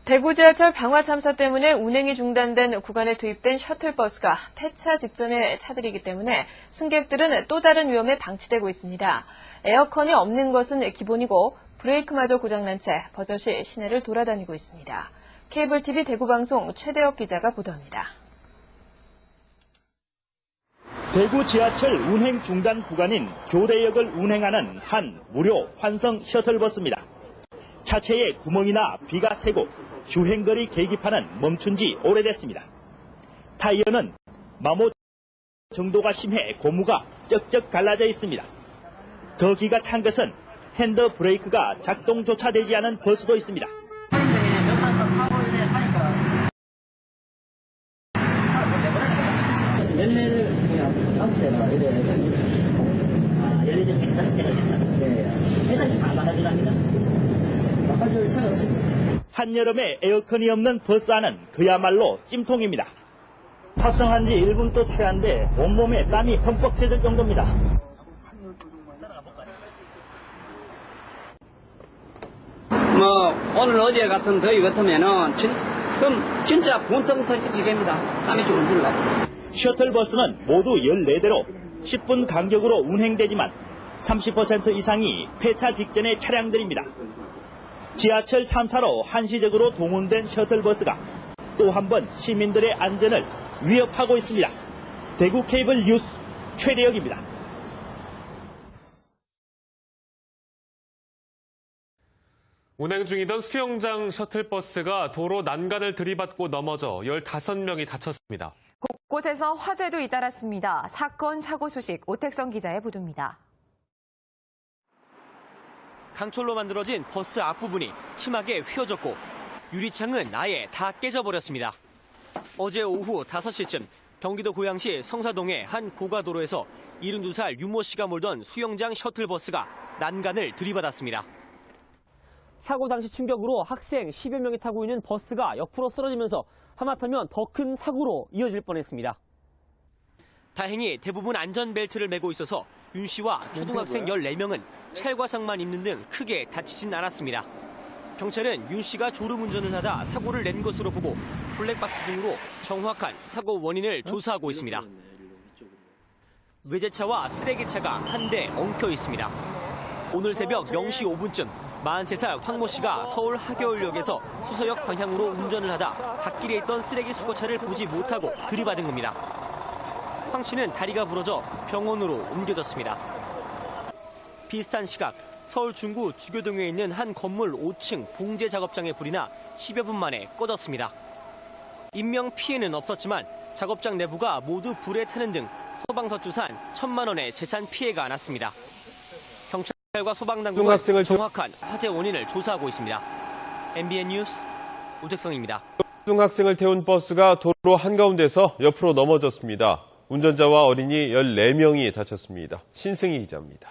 대구 지하철 방화 참사 때문에 운행이 중단된 구간에 투입된 셔틀버스가 폐차 직전의 차들이기 때문에 승객들은 또 다른 위험에 방치되고 있습니다. 에어컨이 없는 것은 기본이고 브레이크마저 고장난 채 버젓이 시내를 돌아다니고 있습니다. 케이블TV 대구방송 최대혁 기자가 보도합니다. 대구 지하철 운행 중단 구간인 교대역을 운행하는 한 무료 환성 셔틀버스입니다. 차체에 구멍이나 비가 새고 주행거리 계기판은 멈춘 지 오래됐습니다. 타이어는 마모 정도가 심해 고무가 쩍쩍 갈라져 있습니다. 더 기가 찬 것은 핸드 브레이크가 작동조차 되지 않은 버스도 있습니다. 한여름에 에어컨이 없는 버스 안은 그야말로 찜통입니다. 탑승한 지 1분도 채 안 돼 온몸에 땀이 흠뻑 젖을 정도입니다. 오늘 어제 같은 더위 같으면은 그럼 진짜 분통 터지겠습니다. 땀이 좀 흘러. 셔틀버스는 모두 14대로 10분 간격으로 운행되지만 30% 이상이 폐차 직전의 차량들입니다. 지하철 참사로 한시적으로 동원된 셔틀버스가 또 한 번 시민들의 안전을 위협하고 있습니다. 대구 케이블 뉴스 최대혁입니다. 운행 중이던 수영장 셔틀버스가 도로 난간을 들이받고 넘어져 15명이 다쳤습니다. 곳곳에서 화재도 잇따랐습니다. 사건 사고 소식 오택성 기자의 보도입니다. 강철로 만들어진 버스 앞부분이 심하게 휘어졌고 유리창은 아예 다 깨져버렸습니다. 어제 오후 5시쯤 경기도 고양시 성사동의 한 고가도로에서 72살 윤모 씨가 몰던 수영장 셔틀버스가 난간을 들이받았습니다. 사고 당시 충격으로 학생 10여 명이 타고 있는 버스가 옆으로 쓰러지면서 하마터면 더 큰 사고로 이어질 뻔했습니다. 다행히 대부분 안전벨트를 매고 있어서 윤 씨와 초등학생 14명은 찰과상만 입는 등 크게 다치진 않았습니다. 경찰은 윤 씨가 졸음운전을 하다 사고를 낸 것으로 보고 블랙박스 등으로 정확한 사고 원인을 조사하고 있습니다. 외제차와 쓰레기차가 한 대 엉켜 있습니다. 오늘 새벽 0시 5분쯤 43살 황모 씨가 서울 하겨울역에서 수서역 방향으로 운전을 하다 갓길에 있던 쓰레기 수거차를 보지 못하고 들이받은 겁니다. 황 씨는 다리가 부러져 병원으로 옮겨졌습니다. 비슷한 시각 서울 중구 주교동에 있는 한 건물 5층 봉제 작업장의 불이 나 10여 분 만에 꺼졌습니다. 인명 피해는 없었지만 작업장 내부가 모두 불에 타는 등 소방서 추산 1,000만 원의 재산 피해가 났습니다. 경찰과 소방당국은 정확한 화재 원인을 조사하고 있습니다. MBN 뉴스 오택성입니다. 초등학생을 태운 버스가 도로 한가운데서 옆으로 넘어졌습니다. 운전자와 어린이 14명이 다쳤습니다. 신승희 기자입니다.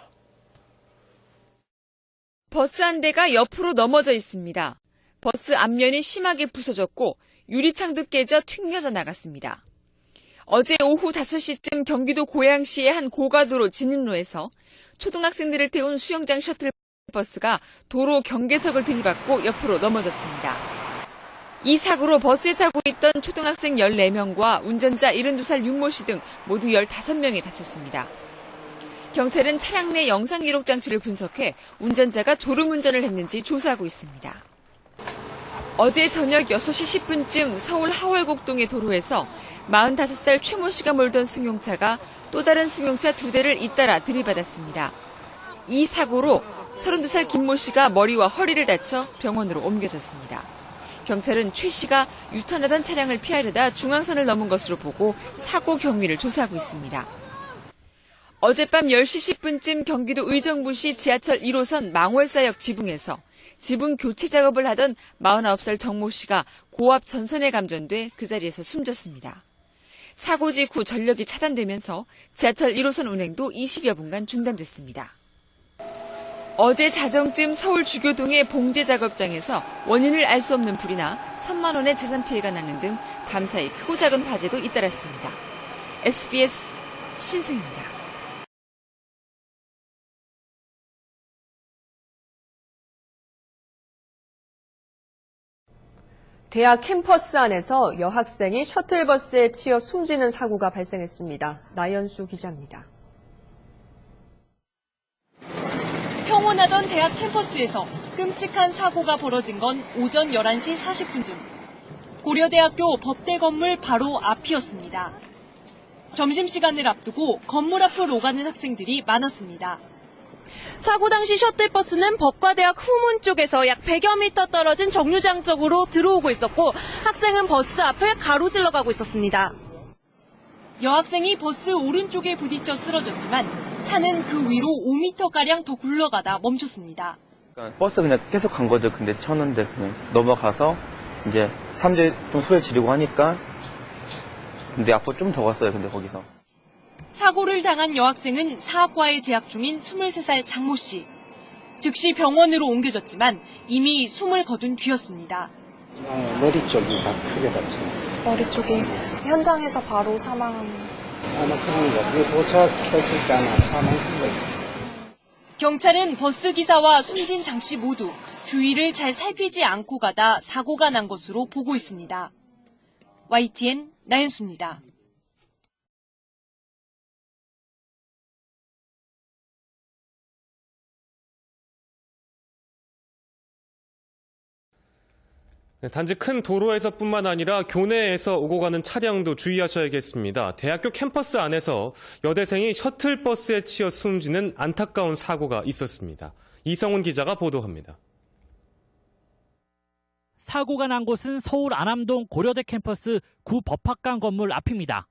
버스 한 대가 옆으로 넘어져 있습니다. 버스 앞면이 심하게 부서졌고 유리창도 깨져 튕겨져 나갔습니다. 어제 오후 5시쯤 경기도 고양시의 한 고가도로 진입로에서 초등학생들을 태운 수영장 셔틀버스가 도로 경계석을 들이받고 옆으로 넘어졌습니다. 이 사고로 버스에 타고 있던 초등학생 14명과 운전자 72살 윤모 씨 등 모두 15명이 다쳤습니다. 경찰은 차량 내 영상기록 장치를 분석해 운전자가 졸음운전을 했는지 조사하고 있습니다. 어제 저녁 6시 10분쯤 서울 하월곡동의 도로에서 45살 최모 씨가 몰던 승용차가 또 다른 승용차 2대를 잇따라 들이받았습니다. 이 사고로 32살 김모 씨가 머리와 허리를 다쳐 병원으로 옮겨졌습니다. 경찰은 최 씨가 유턴하던 차량을 피하려다 중앙선을 넘은 것으로 보고 사고 경위를 조사하고 있습니다. 어젯밤 10시 10분쯤 경기도 의정부시 지하철 1호선 망월사역 지붕에서 지붕 교체 작업을 하던 49살 정모 씨가 고압 전선에 감전돼 그 자리에서 숨졌습니다. 사고 직후 전력이 차단되면서 지하철 1호선 운행도 20여 분간 중단됐습니다. 어제 자정쯤 서울 주교동의 봉제 작업장에서 원인을 알 수 없는 불이 나 1,000만 원의 재산 피해가 나는 등 밤사이 크고 작은 화재도 잇따랐습니다. SBS 신승입니다. 대학 캠퍼스 안에서 여학생이 셔틀버스에 치여 숨지는 사고가 발생했습니다. 나연수 기자입니다. 평온하던 대학 캠퍼스에서 끔찍한 사고가 벌어진 건 오전 11시 40분쯤. 고려대학교 법대 건물 바로 앞이었습니다. 점심시간을 앞두고 건물 앞으로 오가는 학생들이 많았습니다. 사고 당시 셔틀버스는 법과대학 후문 쪽에서 약 100여 미터 떨어진 정류장 쪽으로 들어오고 있었고 학생은 버스 앞을 가로질러 가고 있었습니다. 여학생이 버스 오른쪽에 부딪혀 쓰러졌지만 차는 그 위로 5m가량 더 굴러가다 멈췄습니다. 버스 그냥 계속 간 거죠. 근데 쳤는데 그냥 넘어가서 이제 사람들이 좀 소리 지르고 하니까 근데 앞으로 좀 더 갔어요. 근데 거기서. 사고를 당한 여학생은 사학과에 재학 중인 23살 장모 씨. 즉시 병원으로 옮겨졌지만 이미 숨을 거둔 뒤였습니다. 머리 쪽이 다 크게 다쳐요. 머리 쪽이 현장에서 바로 사망한. 아마 그런 거. 도착했을 때 아마 사망한 거예요. 경찰은 버스 기사와 숨진 장 씨 모두 주위를 잘 살피지 않고 가다 사고가 난 것으로 보고 있습니다. YTN 나연수입니다. 단지 큰 도로에서뿐만 아니라 교내에서 오고 가는 차량도 주의하셔야겠습니다. 대학교 캠퍼스 안에서 여대생이 셔틀버스에 치여 숨지는 안타까운 사고가 있었습니다. 이성훈 기자가 보도합니다. 사고가 난 곳은 서울 안암동 고려대 캠퍼스 구법학관 건물 앞입니다.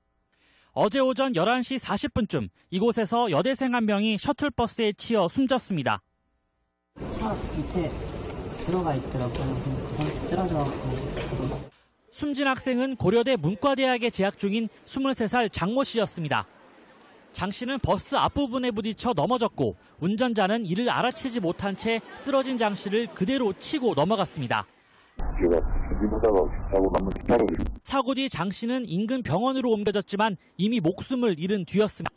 어제 오전 11시 40분쯤 이곳에서 여대생 한 명이 셔틀버스에 치여 숨졌습니다. 차 밑에 들어가 있더라고요. 그 상태 쓰러져갖고. 숨진 학생은 고려대 문과대학에 재학 중인 23살 장모 씨였습니다. 장 씨는 버스 앞부분에 부딪혀 넘어졌고 운전자는 이를 알아채지 못한 채 쓰러진 장 씨를 그대로 치고 넘어갔습니다. 사고 뒤 장 씨는 인근 병원으로 옮겨졌지만 이미 목숨을 잃은 뒤였습니다.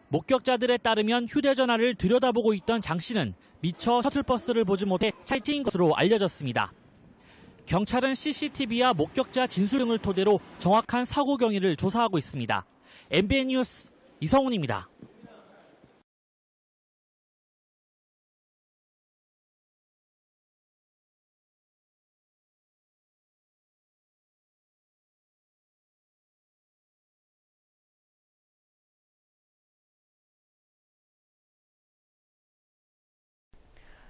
목격자들에 따르면 휴대전화를 들여다보고 있던 장 씨는 미처 셔틀버스를 보지 못해 차에 튀인 것으로 알려졌습니다. 경찰은 CCTV와 목격자 진술 등을 토대로 정확한 사고 경위를 조사하고 있습니다. MBN 뉴스 이성훈입니다.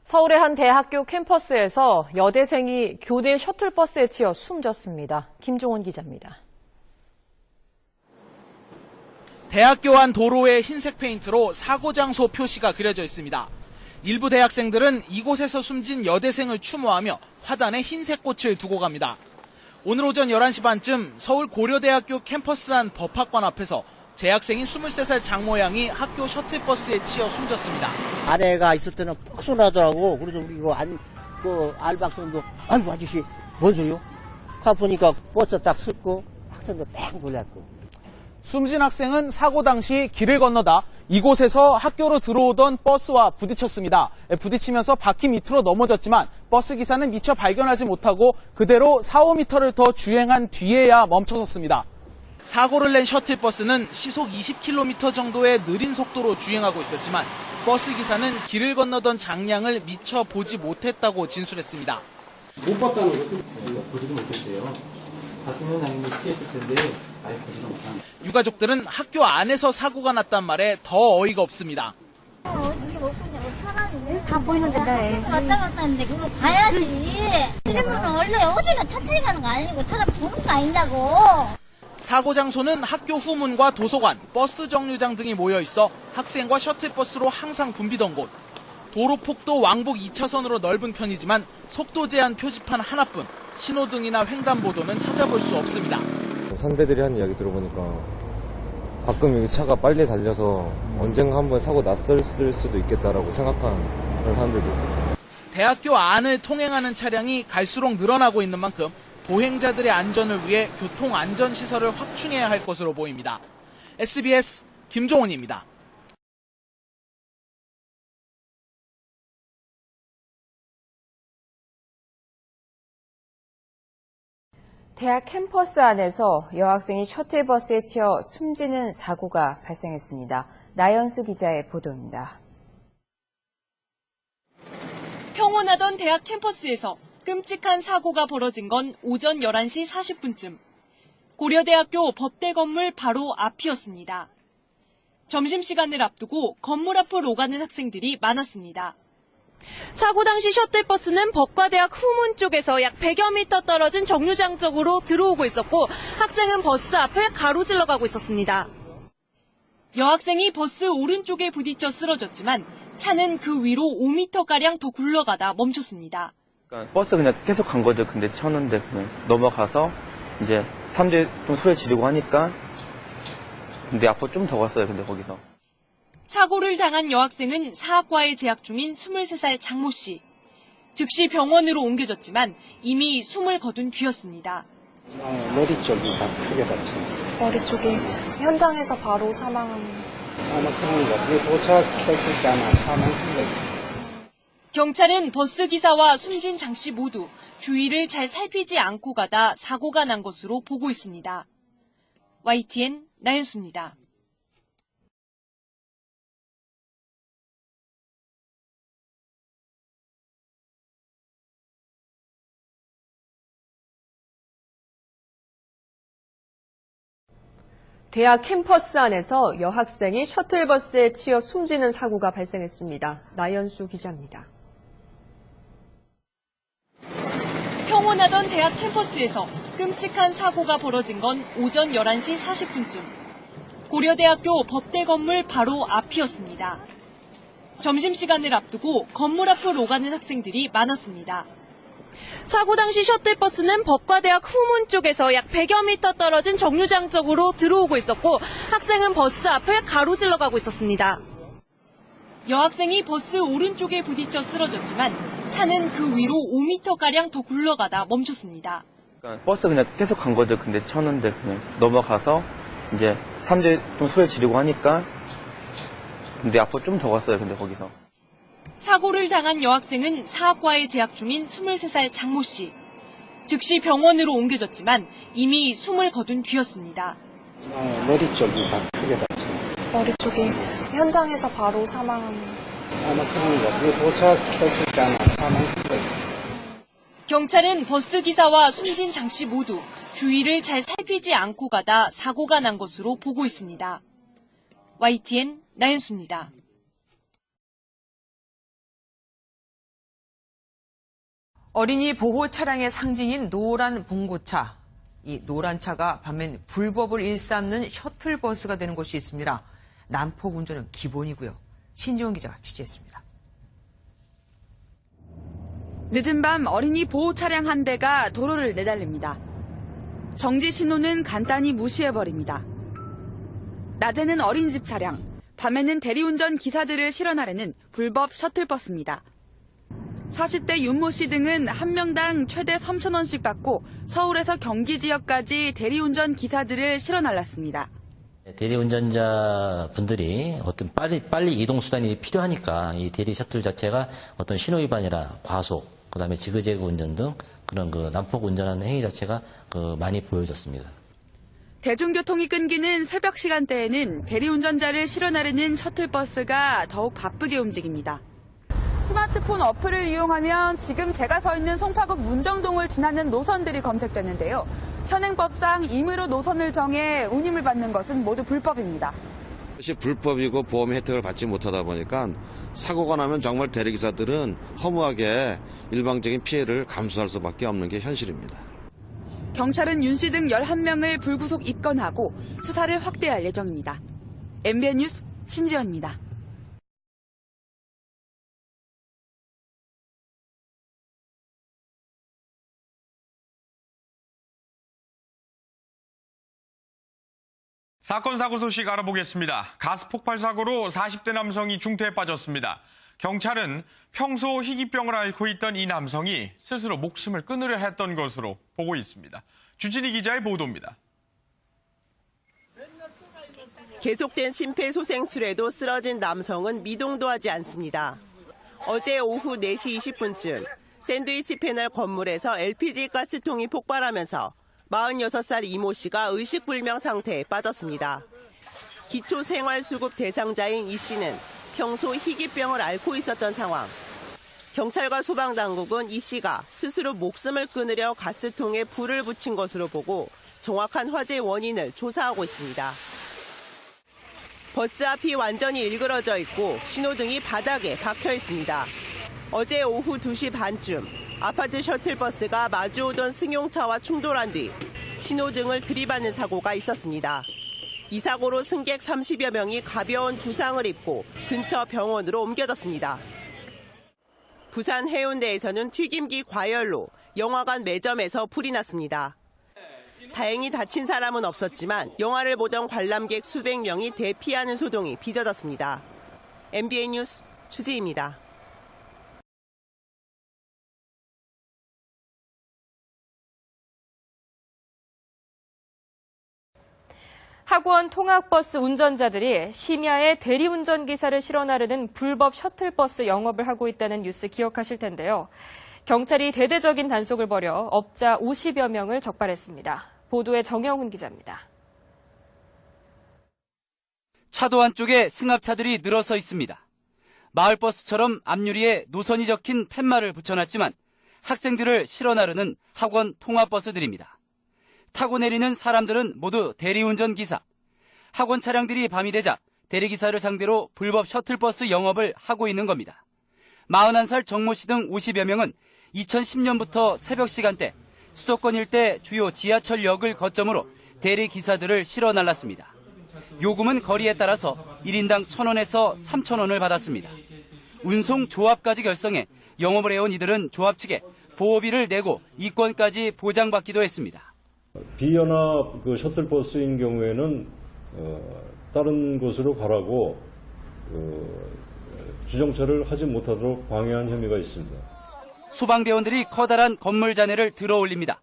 서울의 한 대학교 캠퍼스에서 여대생이 교대 셔틀버스에 치여 숨졌습니다. 김종원 기자입니다. 대학교 안 도로에 흰색 페인트로 사고 장소 표시가 그려져 있습니다. 일부 대학생들은 이곳에서 숨진 여대생을 추모하며 화단에 흰색 꽃을 두고 갑니다. 오늘 오전 11시 반쯤 서울 고려대학교 캠퍼스 안 법학관 앞에서 재학생인 23살 장모 양이 학교 셔틀버스에 치여 숨졌습니다. 아내가 있을 때는 폭소 나더라고. 그래서 우리 이거 알박생도 아이고 아저씨 뭔 소리요? 가보니까 버스 딱 섰고 학생들 뺑 놀랐고. 숨진 학생은 사고 당시 길을 건너다 이곳에서 학교로 들어오던 버스와 부딪혔습니다. 부딪히면서 바퀴 밑으로 넘어졌지만 버스 기사는 미처 발견하지 못하고 그대로 4, 5m를 더 주행한 뒤에야 멈춰섰습니다. 사고를 낸 셔틀버스는 시속 20km 정도의 느린 속도로 주행하고 있었지만 버스 기사는 길을 건너던 장량을 미처 보지 못했다고 진술했습니다. 못 봤다는 거죠? 보지도 못했어요. 봤으면 당연히 피했을 텐데 아예 보지도 못한. 유가족들은 학교 안에서 사고가 났단 말에 더 어이가 없습니다. 이게 못 보냐고 사람이 다 보이는데 왔다 갔다 하는데 그거 봐야지. 이러면 원래 어디는 천천히 가는 거 아니고 사람 보는 거 아니냐고. 사고 장소는 학교 후문과 도서관, 버스 정류장 등이 모여 있어 학생과 셔틀버스로 항상 붐비던 곳. 도로폭도 왕복 2차선으로 넓은 편이지만 속도 제한 표지판 하나뿐 신호등이나 횡단보도는 찾아볼 수 없습니다. 선배들이 하는 이야기 들어보니까 가끔 여기 차가 빨리 달려서 언젠가 한번 사고 났을 수도 있겠다라고 생각하는 그런 사람들도 있고. 대학교 안을 통행하는 차량이 갈수록 늘어나고 있는 만큼 보행자들의 안전을 위해 교통안전시설을 확충해야 할 것으로 보입니다. SBS 김종원입니다. 대학 캠퍼스 안에서 여학생이 셔틀버스에 치여 숨지는 사고가 발생했습니다. 나연수 기자의 보도입니다. 평온하던 대학 캠퍼스에서 끔찍한 사고가 벌어진 건 오전 11시 40분쯤. 고려대학교 법대 건물 바로 앞이었습니다. 점심시간을 앞두고 건물 앞을 오가는 학생들이 많았습니다. 사고 당시 셔틀버스는 법과대학 후문 쪽에서 약 100여 미터 떨어진 정류장 쪽으로 들어오고 있었고 학생은 버스 앞을 가로질러 가고 있었습니다. 여학생이 버스 오른쪽에 부딪혀 쓰러졌지만 차는 그 위로 5m가량 더 굴러가다 멈췄습니다. 그러니까 버스 그냥 계속 간 거죠. 근데 쳤는데 그냥 넘어가서 이제 사람들이 좀 소리 지르고 하니까 근데 앞으로 좀 더 갔어요. 근데 거기서. 사고를 당한 여학생은 사학과에 재학 중인 23살 장모 씨. 즉시 병원으로 옮겨졌지만 이미 숨을 거둔 뒤였습니다. 머리 쪽이 다 크게 다칩니다. 머리 쪽이 현장에서 바로 사망한. 아마 그런 거. 그게 도착했을 때 아마 사망한 거예요. 경찰은 버스 기사와 숨진 장 씨 모두 주위를 잘 살피지 않고 가다 사고가 난 것으로 보고 있습니다. YTN 나연수입니다. 대학 캠퍼스 안에서 여학생이 셔틀버스에 치여 숨지는 사고가 발생했습니다. 나연수 기자입니다. 평온하던 대학 캠퍼스에서 끔찍한 사고가 벌어진 건 오전 11시 40분쯤. 고려대학교 법대 건물 바로 앞이었습니다. 점심시간을 앞두고 건물 앞을 오가는 학생들이 많았습니다. 사고 당시 셔틀버스는 법과대학 후문 쪽에서 약 100여 미터 떨어진 정류장 쪽으로 들어오고 있었고 학생은 버스 앞을 가로질러 가고 있었습니다. 여학생이 버스 오른쪽에 부딪혀 쓰러졌지만 차는 그 위로 5m가량 더 굴러가다 멈췄습니다. 그러니까 버스 그냥 계속 간 거죠. 근데 쳤는데 그냥 넘어가서 이제 사람들이 좀 소리 지르고 하니까 근데 앞으로 좀 더 갔어요. 근데 거기서. 사고를 당한 여학생은 사학과에 재학 중인 23살 장모 씨. 즉시 병원으로 옮겨졌지만 이미 숨을 거둔 뒤였습니다. 머리 쪽이 다 크게 다칩니다. 머리 쪽이 현장에서 바로 사망한. 아마 그런 거. 그게 도착했을 때 아마 사망한 거예요. 경찰은 버스 기사와 숨진 장 씨 모두 주위를 잘 살피지 않고 가다 사고가 난 것으로 보고 있습니다. YTN 나연수입니다. 어린이 보호 차량의 상징인 노란 봉고차. 이 노란 차가 반면 불법을 일삼는 셔틀버스가 되는 곳이 있습니다. 난폭 운전은 기본이고요. 신지원 기자가 취재했습니다. 늦은 밤 어린이 보호 차량 한 대가 도로를 내달립니다. 정지 신호는 간단히 무시해버립니다. 낮에는 어린이집 차량, 밤에는 대리운전 기사들을 실어나르는 불법 셔틀버스입니다. 40대 윤모 씨 등은 한 명당 최대 3,000원씩 받고 서울에서 경기 지역까지 대리운전 기사들을 실어날랐습니다. 대리운전자 분들이 어떤 빨리 이동 수단이 필요하니까 이 대리 셔틀 자체가 어떤 신호 위반이나 과속, 그다음에 지그재그 운전 등 그런 난폭 운전하는 행위 자체가 많이 보여졌습니다. 대중교통이 끊기는 새벽 시간대에는 대리운전자를 실어나르는 셔틀버스가 더욱 바쁘게 움직입니다. 스마트폰 어플을 이용하면 지금 제가 서 있는 송파구 문정동을 지나는 노선들이 검색되는데요. 현행법상 임의로 노선을 정해 운임을 받는 것은 모두 불법입니다. 이것이 불법이고 보험 혜택을 받지 못하다 보니까 사고가 나면 정말 대리기사들은 허무하게 일방적인 피해를 감수할 수밖에 없는 게 현실입니다. 경찰은 윤 씨 등 11명을 불구속 입건하고 수사를 확대할 예정입니다. MBN 뉴스 신지연입니다. 사건 사고 소식 알아보겠습니다. 가스 폭발 사고로 40대 남성이 중태에 빠졌습니다. 경찰은 평소 희귀병을 앓고 있던 이 남성이 스스로 목숨을 끊으려 했던 것으로 보고 있습니다. 주진희 기자의 보도입니다. 계속된 심폐소생술에도 쓰러진 남성은 미동도 하지 않습니다. 어제 오후 4시 20분쯤 샌드위치 패널 건물에서 LPG 가스통이 폭발하면서 46살 이모 씨가 의식불명 상태에 빠졌습니다. 기초생활수급 대상자인 이 씨는 평소 희귀병을 앓고 있었던 상황. 경찰과 소방당국은 이 씨가 스스로 목숨을 끊으려 가스통에 불을 붙인 것으로 보고 정확한 화재 원인을 조사하고 있습니다. 버스 앞이 완전히 일그러져 있고 신호등이 바닥에 박혀 있습니다. 어제 오후 2시 반쯤 아파트 셔틀버스가 마주오던 승용차와 충돌한 뒤 신호등을 들이받는 사고가 있었습니다. 이 사고로 승객 30여 명이 가벼운 부상을 입고 근처 병원으로 옮겨졌습니다. 부산 해운대에서는 튀김기 과열로 영화관 매점에서 불이 났습니다. 다행히 다친 사람은 없었지만 영화를 보던 관람객 수백 명이 대피하는 소동이 빚어졌습니다. MBN 뉴스 추지입니다. 학원 통학버스 운전자들이 심야에 대리운전 기사를 실어 나르는 불법 셔틀버스 영업을 하고 있다는 뉴스 기억하실 텐데요. 경찰이 대대적인 단속을 벌여 업자 50여 명을 적발했습니다. 보도에 정영훈 기자입니다. 차도 한쪽에 승합차들이 늘어서 있습니다. 마을버스처럼 앞유리에 노선이 적힌 팻말을 붙여놨지만 학생들을 실어 나르는 학원 통학버스들입니다. 타고 내리는 사람들은 모두 대리운전 기사. 학원 차량들이 밤이 되자 대리기사를 상대로 불법 셔틀버스 영업을 하고 있는 겁니다. 41살 정모 씨 등 50여 명은 2010년부터 새벽 시간대 수도권 일대 주요 지하철역을 거점으로 대리기사들을 실어 날랐습니다. 요금은 거리에 따라서 1인당 1,000원에서 3,000원을 받았습니다. 운송조합까지 결성해 영업을 해온 이들은 조합 측에 보호비를 내고 이권까지 보장받기도 했습니다. 비연합 셔틀버스인 경우에는 다른 곳으로 가라고 주정차를 하지 못하도록 방해한 혐의가 있습니다. 소방대원들이 커다란 건물 잔해를 들어 올립니다.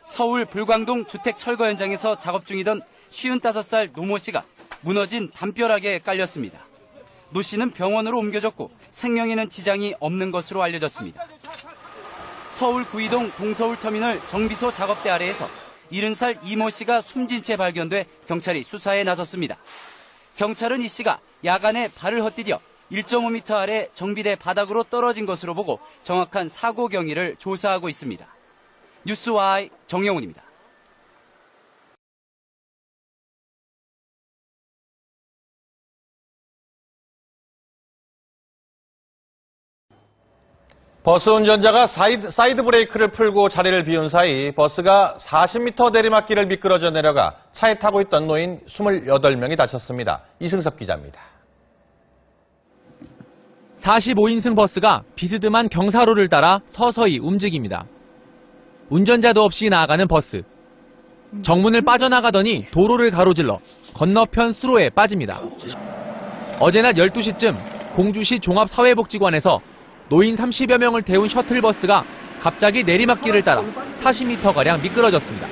서울 불광동 주택 철거 현장에서 작업 중이던 55살 노모 씨가 무너진 담벼락에 깔렸습니다. 노 씨는 병원으로 옮겨졌고 생명에는 지장이 없는 것으로 알려졌습니다. 서울 구이동 동서울터미널 정비소 작업대 아래에서 70살 이모 씨가 숨진 채 발견돼 경찰이 수사에 나섰습니다. 경찰은 이 씨가 야간에 발을 헛디뎌 1.5m 아래 정비대 바닥으로 떨어진 것으로 보고 정확한 사고 경위를 조사하고 있습니다. 뉴스와이 정영훈입니다. 버스 운전자가 사이드 브레이크를 풀고 자리를 비운 사이 버스가 40m 내리막길을 미끄러져 내려가 차에 타고 있던 노인 28명이 다쳤습니다. 이승섭 기자입니다. 45인승 버스가 비스듬한 경사로를 따라 서서히 움직입니다. 운전자도 없이 나아가는 버스. 정문을 빠져나가더니 도로를 가로질러 건너편 수로에 빠집니다. 어제 낮 12시쯤 공주시 종합사회복지관에서 노인 30여 명을 태운 셔틀버스가 갑자기 내리막길을 따라 40m가량 미끄러졌습니다.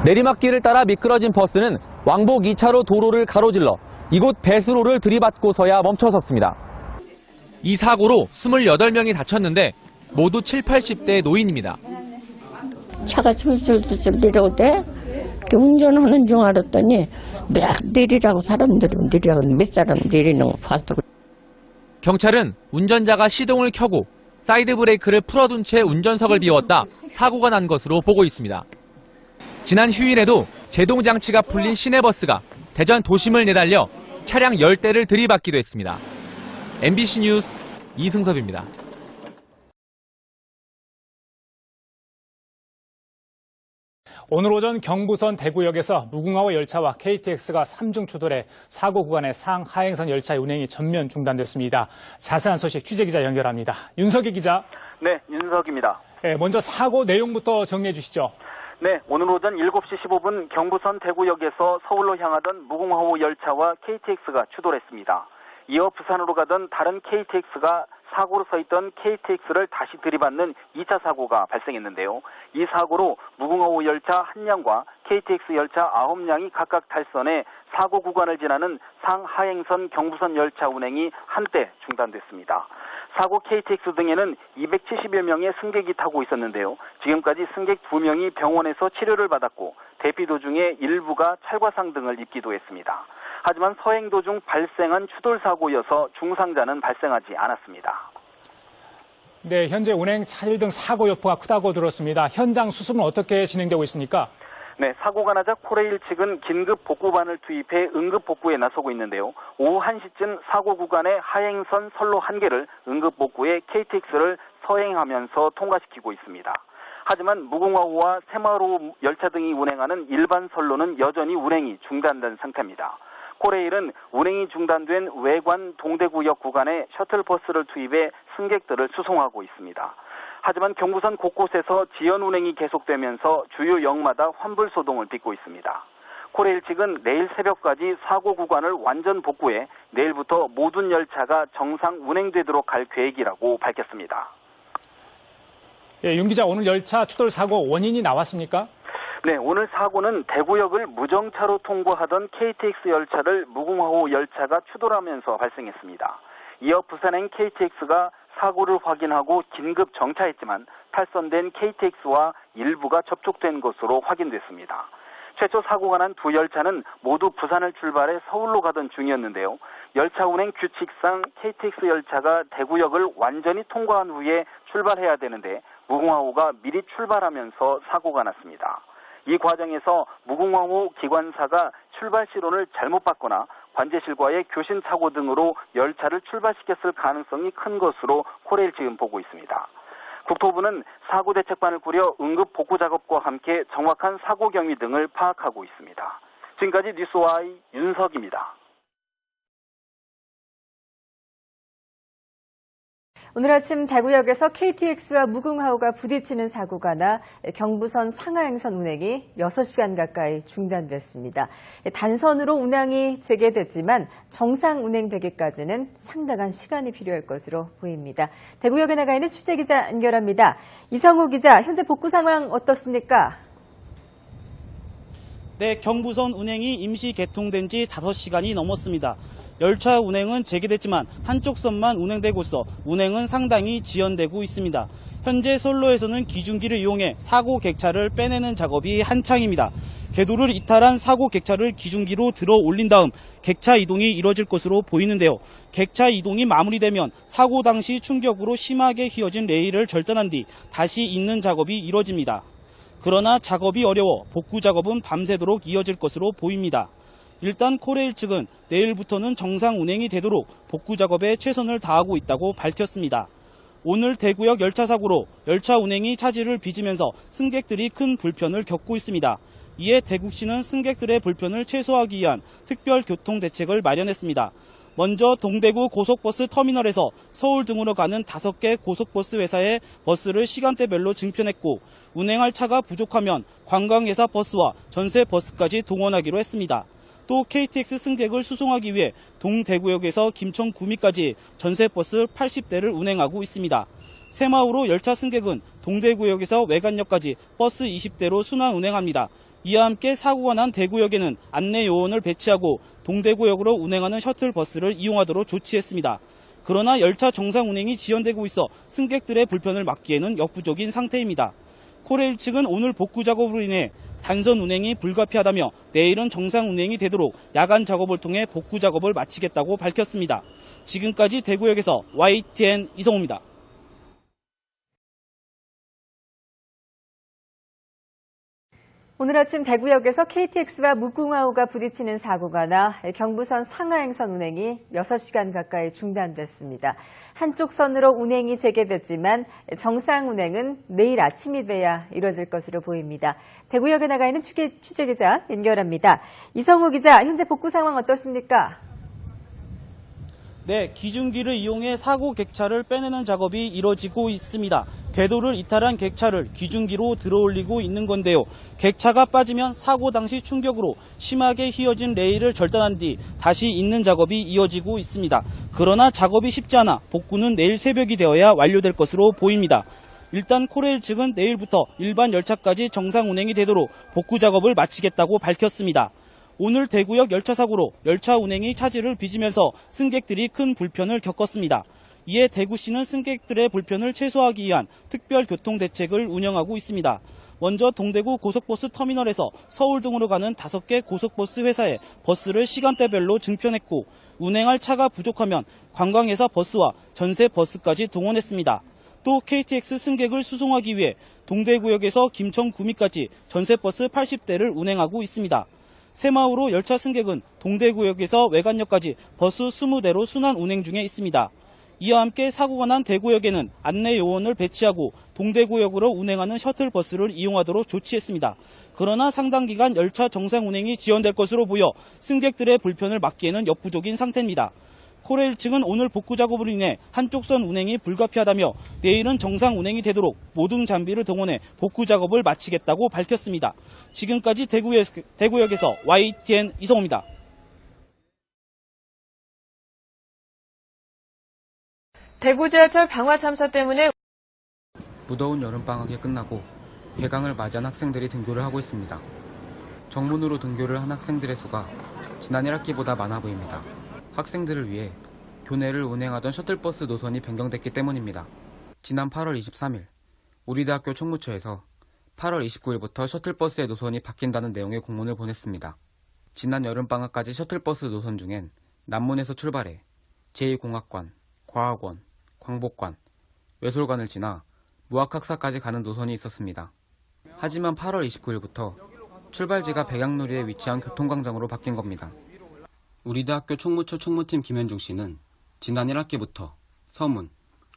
내리막길을 따라 미끄러진 버스는 왕복 2차로 도로를 가로질러 이곳 배수로를 들이받고서야 멈춰섰습니다. 이 사고로 28명이 다쳤는데 모두 70, 80대 노인입니다. 차가 줄줄줄 내려올 때 운전하는 줄 알았더니 내리라고 사람들이 내리라고 몇 사람 내리는 거 봤어. 경찰은 운전자가 시동을 켜고 사이드 브레이크를 풀어둔 채 운전석을 비웠다 사고가 난 것으로 보고 있습니다. 지난 휴일에도 제동 장치가 풀린 시내버스가 대전 도심을 내달려 차량 10대를 들이받기도 했습니다. MBC 뉴스 이승섭입니다. 오늘 오전 경부선 대구역에서 무궁화호 열차와 KTX가 3중 추돌해 사고 구간의 상하행선 열차의 운행이 전면 중단됐습니다. 자세한 소식 취재기자 연결합니다. 윤석희 기자. 네, 윤석입니다. 네, 먼저 사고 내용부터 정리해 주시죠. 네, 오늘 오전 7시 15분 경부선 대구역에서 서울로 향하던 무궁화호 열차와 KTX가 추돌했습니다. 이어 부산으로 가던 다른 KTX가 사고로 서 있던 KTX를 다시 들이받는 2차 사고가 발생했는데요. 이 사고로 무궁화호 열차 1량과 KTX 열차 9량이 각각 탈선해 사고 구간을 지나는 상하행선 경부선 열차 운행이 한때 중단됐습니다. 사고 KTX 등에는 270여 명의 승객이 타고 있었는데요. 지금까지 승객 2명이 병원에서 치료를 받았고 대피 도중에 일부가 찰과상 등을 입기도 했습니다. 하지만 서행 도중 발생한 추돌 사고여서 중상자는 발생하지 않았습니다. 네, 현재 운행 차질 등 사고 여파가 크다고 들었습니다. 현장 수습은 어떻게 진행되고 있습니까? 네, 사고가 나자 코레일 측은 긴급 복구반을 투입해 응급 복구에 나서고 있는데요. 오후 1시쯤 사고 구간의 하행선 선로 1개를 응급 복구해 KTX를 서행하면서 통과시키고 있습니다. 하지만 무궁화호와 새마을호 열차 등이 운행하는 일반 선로는 여전히 운행이 중단된 상태입니다. 코레일은 운행이 중단된 외관 동대구역 구간에 셔틀버스를 투입해 승객들을 수송하고 있습니다. 하지만 경부선 곳곳에서 지연 운행이 계속되면서 주요 역마다 환불 소동을 빚고 있습니다. 코레일 측은 내일 새벽까지 사고 구간을 완전 복구해 내일부터 모든 열차가 정상 운행되도록 할 계획이라고 밝혔습니다. 예, 윤 기자, 오늘 열차 추돌 사고 원인이 나왔습니까? 네, 오늘 사고는 대구역을 무정차로 통과하던 KTX 열차를 무궁화호 열차가 추돌하면서 발생했습니다. 이어 부산행 KTX가 사고를 확인하고 긴급 정차했지만 탈선된 KTX와 일부가 접촉된 것으로 확인됐습니다. 최초 사고가 난 두 열차는 모두 부산을 출발해 서울로 가던 중이었는데요. 열차 운행 규칙상 KTX 열차가 대구역을 완전히 통과한 후에 출발해야 되는데 무궁화호가 미리 출발하면서 사고가 났습니다. 이 과정에서 무궁화호 기관사가 출발 시론을 잘못 봤거나 관제실과의 교신 착오 등으로 열차를 출발시켰을 가능성이 큰 것으로 코레일 측은 보고 있습니다. 국토부는 사고 대책반을 꾸려 응급 복구 작업과 함께 정확한 사고 경위 등을 파악하고 있습니다. 지금까지 뉴스와이 윤석입니다. 오늘 아침 대구역에서 KTX와 무궁화호가 부딪히는 사고가 나 경부선 상하행선 운행이 6시간 가까이 중단됐습니다. 단선으로 운항이 재개됐지만 정상 운행되기까지는 상당한 시간이 필요할 것으로 보입니다. 대구역에 나가 있는 취재기자 연결합니다. 이성우 기자, 현재 복구 상황 어떻습니까? 네, 경부선 운행이 임시 개통된 지 5시간이 넘었습니다. 열차 운행은 재개됐지만 한쪽 선만 운행되고 있어 운행은 상당히 지연되고 있습니다. 현재 선로에서는 기중기를 이용해 사고 객차를 빼내는 작업이 한창입니다. 궤도를 이탈한 사고 객차를 기중기로 들어 올린 다음 객차 이동이 이뤄질 것으로 보이는데요. 객차 이동이 마무리되면 사고 당시 충격으로 심하게 휘어진 레일을 절단한 뒤 다시 잇는 작업이 이뤄집니다. 그러나 작업이 어려워 복구 작업은 밤새도록 이어질 것으로 보입니다. 일단 코레일 측은 내일부터는 정상 운행이 되도록 복구 작업에 최선을 다하고 있다고 밝혔습니다. 오늘 대구역 열차 사고로 열차 운행이 차질을 빚으면서 승객들이 큰 불편을 겪고 있습니다. 이에 대구시는 승객들의 불편을 최소화하기 위한 특별 교통 대책을 마련했습니다. 먼저 동대구 고속버스 터미널에서 서울 등으로 가는 5개 고속버스 회사에 버스를 시간대별로 증편했고 운행할 차가 부족하면 관광회사 버스와 전세 버스까지 동원하기로 했습니다. 또 KTX 승객을 수송하기 위해 동대구역에서 김천 구미까지 전세버스 80대를 운행하고 있습니다. 새마을호 열차 승객은 동대구역에서 외관역까지 버스 20대로 순환 운행합니다. 이와 함께 사고가 난 대구역에는 안내 요원을 배치하고 동대구역으로 운행하는 셔틀버스를 이용하도록 조치했습니다. 그러나 열차 정상 운행이 지연되고 있어 승객들의 불편을 막기에는 역부족인 상태입니다. 코레일 측은 오늘 복구 작업으로 인해 단선 운행이 불가피하다며 내일은 정상 운행이 되도록 야간 작업을 통해 복구 작업을 마치겠다고 밝혔습니다. 지금까지 대구역에서 YTN 이성호입니다. 오늘 아침 대구역에서 KTX와 무궁화호가 부딪히는 사고가 나 경부선 상하행선 운행이 6시간 가까이 중단됐습니다. 한쪽 선으로 운행이 재개됐지만 정상 운행은 내일 아침이 돼야 이뤄질 것으로 보입니다. 대구역에 나가 있는 취재기자 연결합니다. 이성우 기자, 현재 복구 상황 어떻습니까? 네, 기중기를 이용해 사고 객차를 빼내는 작업이 이뤄지고 있습니다. 궤도를 이탈한 객차를 기중기로 들어올리고 있는 건데요. 객차가 빠지면 사고 당시 충격으로 심하게 휘어진 레일을 절단한 뒤 다시 잇는 작업이 이어지고 있습니다. 그러나 작업이 쉽지 않아 복구는 내일 새벽이 되어야 완료될 것으로 보입니다. 일단 코레일 측은 내일부터 일반 열차까지 정상 운행이 되도록 복구 작업을 마치겠다고 밝혔습니다. 오늘 대구역 열차 사고로 열차 운행이 차질을 빚으면서 승객들이 큰 불편을 겪었습니다. 이에 대구시는 승객들의 불편을 최소화하기 위한 특별 교통 대책을 운영하고 있습니다. 먼저 동대구 고속버스 터미널에서 서울 등으로 가는 5개 고속버스 회사에 버스를 시간대별로 증편했고 운행할 차가 부족하면 관광회사 버스와 전세 버스까지 동원했습니다. 또 KTX 승객을 수송하기 위해 동대구역에서 김천 구미까지 전세버스 80대를 운행하고 있습니다. 새마을호 열차 승객은 동대구역에서 외관역까지 버스 20대로 순환 운행 중에 있습니다. 이와 함께 사고가 난 대구역에는 안내 요원을 배치하고 동대구역으로 운행하는 셔틀버스를 이용하도록 조치했습니다. 그러나 상당 기간 열차 정상 운행이 지연될 것으로 보여 승객들의 불편을 막기에는 역부족인 상태입니다. 코레일 측은 오늘 복구 작업으로 인해 한쪽 선 운행이 불가피하다며 내일은 정상 운행이 되도록 모든 장비를 동원해 복구 작업을 마치겠다고 밝혔습니다. 지금까지 대구역에서 YTN 이성호입니다. 대구 지하철 방화 참사 때문에 무더운 여름방학이 끝나고 개강을 맞이한 학생들이 등교를 하고 있습니다. 정문으로 등교를 한 학생들의 수가 지난 1학기보다 많아 보입니다. 학생들을 위해 교내를 운행하던 셔틀버스 노선이 변경됐기 때문입니다. 지난 8월 23일 우리 대학교 총무처에서 8월 29일부터 셔틀버스의 노선이 바뀐다는 내용의 공문을 보냈습니다. 지난 여름방학까지 셔틀버스 노선 중엔 남문에서 출발해 제2공학관, 과학원, 광복관, 외솔관을 지나 무학학사까지 가는 노선이 있었습니다. 하지만 8월 29일부터 출발지가 백양누리에 위치한 교통광장으로 바뀐 겁니다. 우리 대학교 총무처 총무팀 김현중 씨는 지난 1학기부터 서문,